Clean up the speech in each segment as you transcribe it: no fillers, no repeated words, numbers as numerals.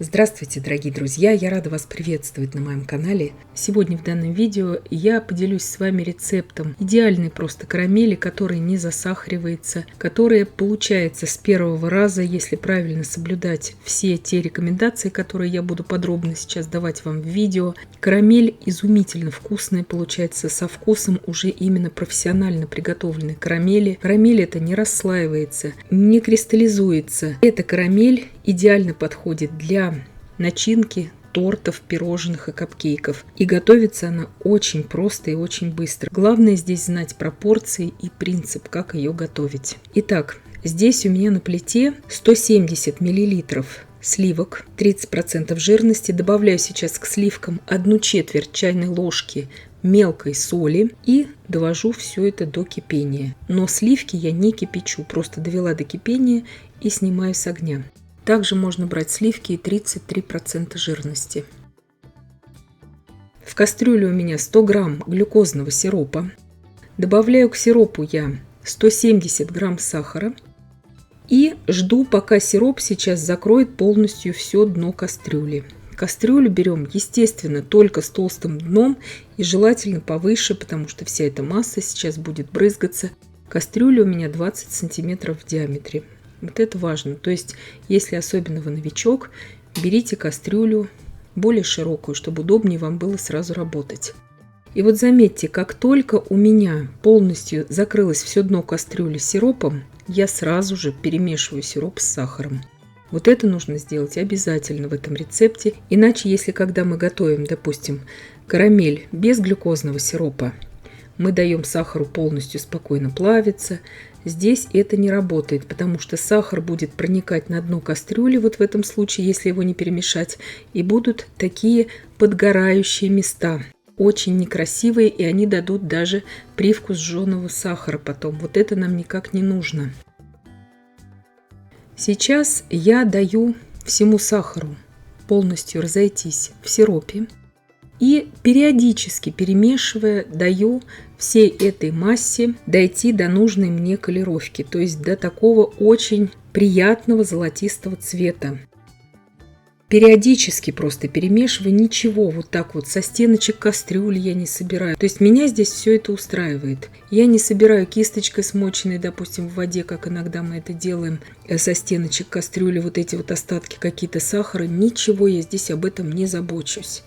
Здравствуйте, дорогие друзья! Я рада вас приветствовать на моем канале. Сегодня в данном видео я поделюсь с вами рецептом идеальной просто карамели, которая не засахаривается, которая получается с первого раза, если правильно соблюдать все те рекомендации, которые я буду подробно сейчас давать вам в видео. Карамель изумительно вкусная, получается со вкусом уже именно профессионально приготовленной карамели. Карамель это не расслаивается, не кристаллизуется. Эта карамель идеально подходит для начинки тортов, пирожных и капкейков. И готовится она очень просто и очень быстро. Главное здесь знать пропорции и принцип, как ее готовить. Итак, здесь у меня на плите 170 мл сливок, 30% жирности. Добавляю сейчас к сливкам 1/4 чайной ложки мелкой соли и довожу все это до кипения. Но сливки я не кипячу, просто довела до кипения и снимаю с огня. Также можно брать сливки и 33% жирности. В кастрюле у меня 100 грамм глюкозного сиропа. Добавляю к сиропу я 170 грамм сахара. И жду, пока сироп сейчас закроет полностью все дно кастрюли. Кастрюлю берем, естественно, только с толстым дном и желательно повыше, потому что вся эта масса сейчас будет брызгаться. Кастрюля у меня 20 сантиметров в диаметре. Вот это важно. То есть, если особенно вы новичок, берите кастрюлю более широкую, чтобы удобнее вам было сразу работать. И вот заметьте, как только у меня полностью закрылось все дно кастрюли сиропом, я сразу же перемешиваю сироп с сахаром. Вот это нужно сделать обязательно в этом рецепте. Иначе, если когда мы готовим, допустим, карамель без глюкозного сиропа, мы даем сахару полностью спокойно плавиться, здесь это не работает, потому что сахар будет проникать на дно кастрюли, вот в этом случае, если его не перемешать, и будут такие подгорающие места, очень некрасивые, и они дадут даже привкус жженого сахара потом. Вот это нам никак не нужно. Сейчас я даю всему сахару полностью разойтись в сиропе. И периодически перемешивая, даю всей этой массе дойти до нужной мне колеровки, то есть до такого очень приятного золотистого цвета. Периодически просто перемешиваю, ничего вот так вот со стеночек кастрюли я не собираю. То есть меня здесь все это устраивает. Я не собираю кисточкой смоченной, допустим, в воде, как иногда мы это делаем, со стеночек кастрюли, вот эти вот остатки какие-то сахара. Ничего я здесь об этом не забочусь.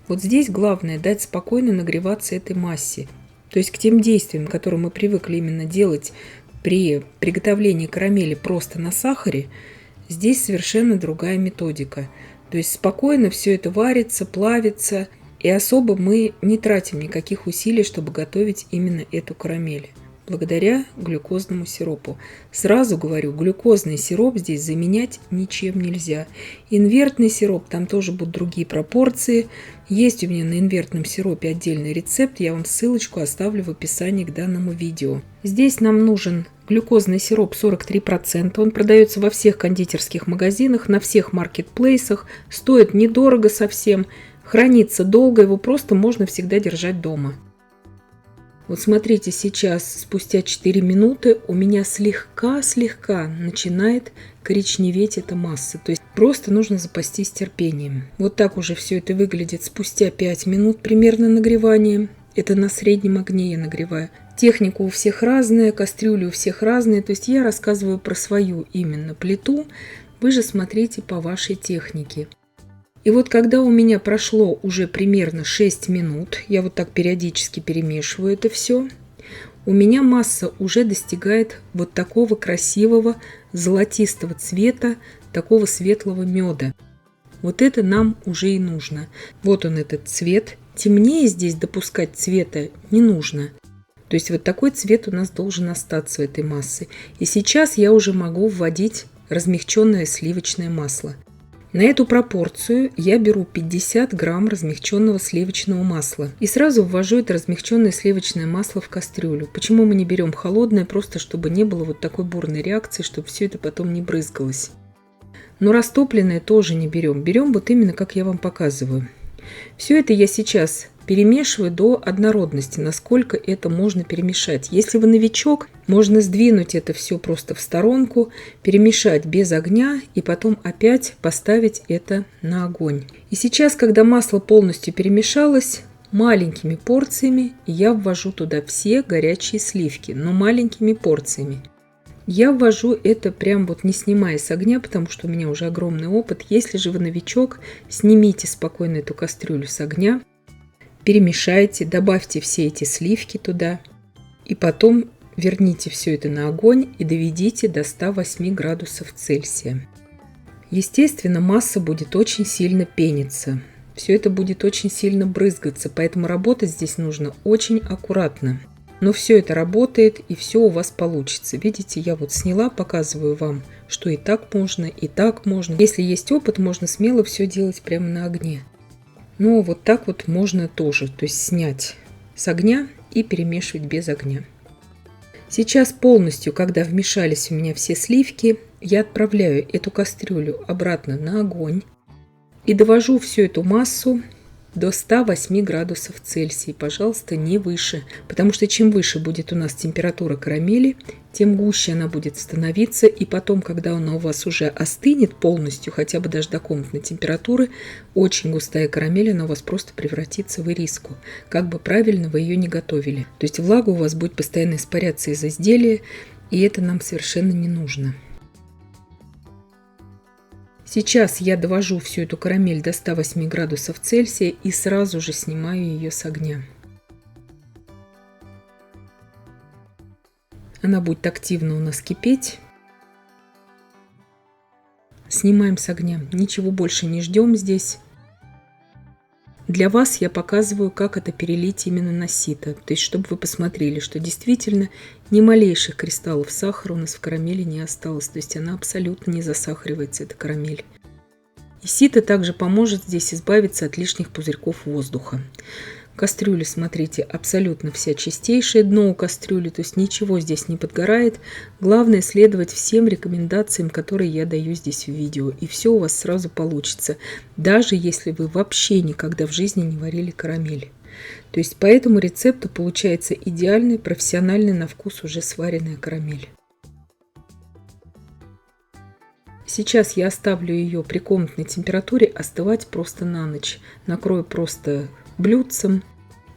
Вот здесь главное дать спокойно нагреваться этой массе. То есть к тем действиям, которые мы привыкли именно делать при приготовлении карамели просто на сахаре, здесь совершенно другая методика. То есть спокойно все это варится, плавится, и особо мы не тратим никаких усилий, чтобы готовить именно эту карамель. Благодаря глюкозному сиропу. Сразу говорю, глюкозный сироп здесь заменять ничем нельзя. Инвертный сироп, там тоже будут другие пропорции. Есть у меня на инвертном сиропе отдельный рецепт, я вам ссылочку оставлю в описании к данному видео. Здесь нам нужен глюкозный сироп 43%, он продается во всех кондитерских магазинах, на всех маркетплейсах, стоит недорого совсем, хранится долго, его просто можно всегда держать дома. Вот смотрите, сейчас, спустя 4 минуты, у меня слегка начинает коричневеть эта масса. То есть просто нужно запастись терпением. Вот так уже все это выглядит спустя 5 минут примерно нагревания. Это на среднем огне я нагреваю. Техника у всех разная, кастрюли у всех разные. То есть я рассказываю про свою именно плиту. Вы же смотрите по вашей технике. И вот когда у меня прошло уже примерно 6 минут, я вот так периодически перемешиваю это все, у меня масса уже достигает вот такого красивого золотистого цвета, такого светлого меда. Вот это нам уже и нужно. Вот он этот цвет. Темнее здесь допускать цвета не нужно. То есть вот такой цвет у нас должен остаться у этой массы. И сейчас я уже могу вводить размягченное сливочное масло. На эту пропорцию я беру 50 грамм размягченного сливочного масла и сразу ввожу это размягченное сливочное масло в кастрюлю. Почему мы не берем холодное? Просто чтобы не было вот такой бурной реакции, чтобы все это потом не брызгалось. Но растопленное тоже не берем. Берем вот именно как я вам показываю. Все это я сейчас перемешиваю до однородности, насколько это можно перемешать. Если вы новичок, можно сдвинуть это все просто в сторонку, перемешать без огня и потом опять поставить это на огонь. И сейчас, когда масло полностью перемешалось, маленькими порциями я ввожу туда все горячие сливки, но маленькими порциями. Я ввожу это прям вот не снимая с огня, потому что у меня уже огромный опыт. Если же вы новичок, снимите спокойно эту кастрюлю с огня, перемешайте, добавьте все эти сливки туда и потом верните все это на огонь и доведите до 108 градусов Цельсия. Естественно, масса будет очень сильно пениться. Все это будет очень сильно брызгаться, поэтому работать здесь нужно очень аккуратно. Но все это работает, и все у вас получится. Видите, я вот сняла, показываю вам, что и так можно, и так можно. Если есть опыт, можно смело все делать прямо на огне. Но вот так вот можно тоже, то есть снять с огня и перемешивать без огня. Сейчас полностью, когда вмешались у меня все сливки, я отправляю эту кастрюлю обратно на огонь и довожу всю эту массу до 108 градусов Цельсия, пожалуйста, не выше, потому что чем выше будет у нас температура карамели, тем гуще она будет становиться, и потом, когда она у вас уже остынет полностью, хотя бы даже до комнатной температуры, очень густая карамель, она у вас просто превратится в ириску, как бы правильно вы ее не готовили. То есть влага у вас будет постоянно испаряться из изделия, и это нам совершенно не нужно. Сейчас я довожу всю эту карамель до 108 градусов Цельсия и сразу же снимаю ее с огня. Она будет активно у нас кипеть. Снимаем с огня. Ничего больше не ждем здесь. Для вас я показываю, как это перелить именно на сито. То есть, чтобы вы посмотрели, что действительно ни малейших кристаллов сахара у нас в карамели не осталось. То есть, она абсолютно не засахаривается, эта карамель. И сито также поможет здесь избавиться от лишних пузырьков воздуха. Кастрюля, смотрите, абсолютно вся чистейшая, дно у кастрюли, то есть ничего здесь не подгорает. Главное следовать всем рекомендациям, которые я даю здесь в видео, и все у вас сразу получится, даже если вы вообще никогда в жизни не варили карамель. То есть по этому рецепту получается идеальная, профессиональная на вкус уже сваренная карамель. Сейчас я оставлю ее при комнатной температуре остывать просто на ночь. Накрою просто блюдцем,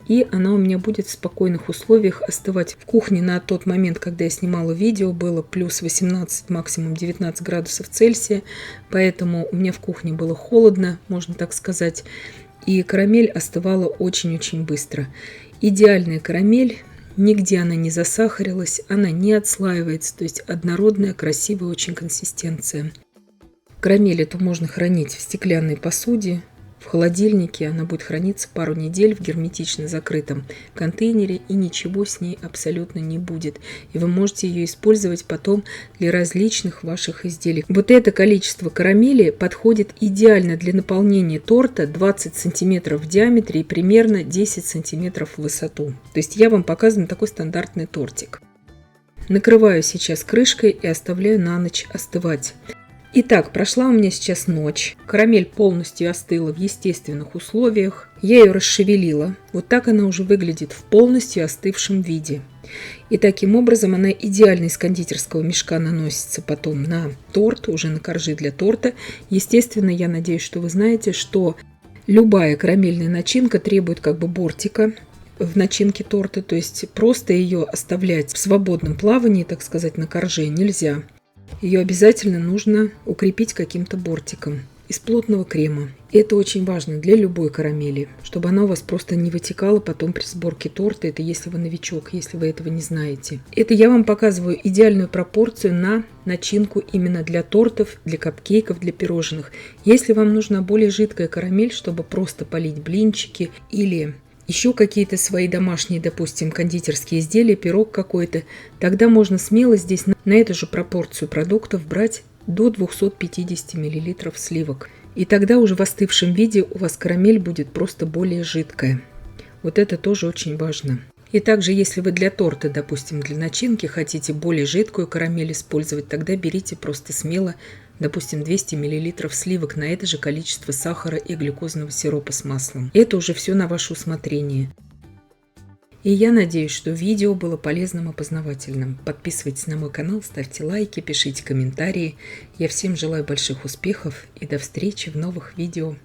и она у меня будет в спокойных условиях остывать. В кухне на тот момент, когда я снимала видео, было плюс 18, максимум 19 градусов Цельсия, поэтому у меня в кухне было холодно, можно так сказать, и карамель остывала очень-очень быстро. Идеальная карамель, нигде она не засахарилась, она не отслаивается, то есть однородная, красивая очень консистенция. Карамель эту можно хранить в стеклянной посуде, в холодильнике, она будет храниться пару недель в герметично закрытом контейнере, и ничего с ней абсолютно не будет. И вы можете ее использовать потом для различных ваших изделий. Вот это количество карамели подходит идеально для наполнения торта 20 сантиметров в диаметре и примерно 10 сантиметров в высоту. То есть я вам показываю такой стандартный тортик. Накрываю сейчас крышкой и оставляю на ночь остывать. Итак, прошла у меня сейчас ночь. Карамель полностью остыла в естественных условиях. Я ее расшевелила. Вот так она уже выглядит в полностью остывшем виде. И таким образом она идеально из кондитерского мешка наносится потом на торт, уже на коржи для торта. Естественно, я надеюсь, что вы знаете, что любая карамельная начинка требует как бы бортика в начинке торта. То есть просто ее оставлять в свободном плавании, так сказать, на корже нельзя. Ее обязательно нужно укрепить каким-то бортиком из плотного крема. Это очень важно для любой карамели, чтобы она у вас просто не вытекала потом при сборке торта. Это если вы новичок, если вы этого не знаете. Это я вам показываю идеальную пропорцию на начинку именно для тортов, для капкейков, для пирожных. Если вам нужна более жидкая карамель, чтобы просто полить блинчики или еще какие-то свои домашние, допустим, кондитерские изделия, пирог какой-то, тогда можно смело здесь на эту же пропорцию продуктов брать до 250 мл сливок. И тогда уже в остывшем виде у вас карамель будет просто более жидкая. Вот это тоже очень важно. И также, если вы для торта, допустим, для начинки хотите более жидкую карамель использовать, тогда берите просто смело, допустим, 200 мл сливок на это же количество сахара и глюкозного сиропа с маслом. Это уже все на ваше усмотрение. И я надеюсь, что видео было полезным и познавательным. Подписывайтесь на мой канал, ставьте лайки, пишите комментарии. Я всем желаю больших успехов и до встречи в новых видео.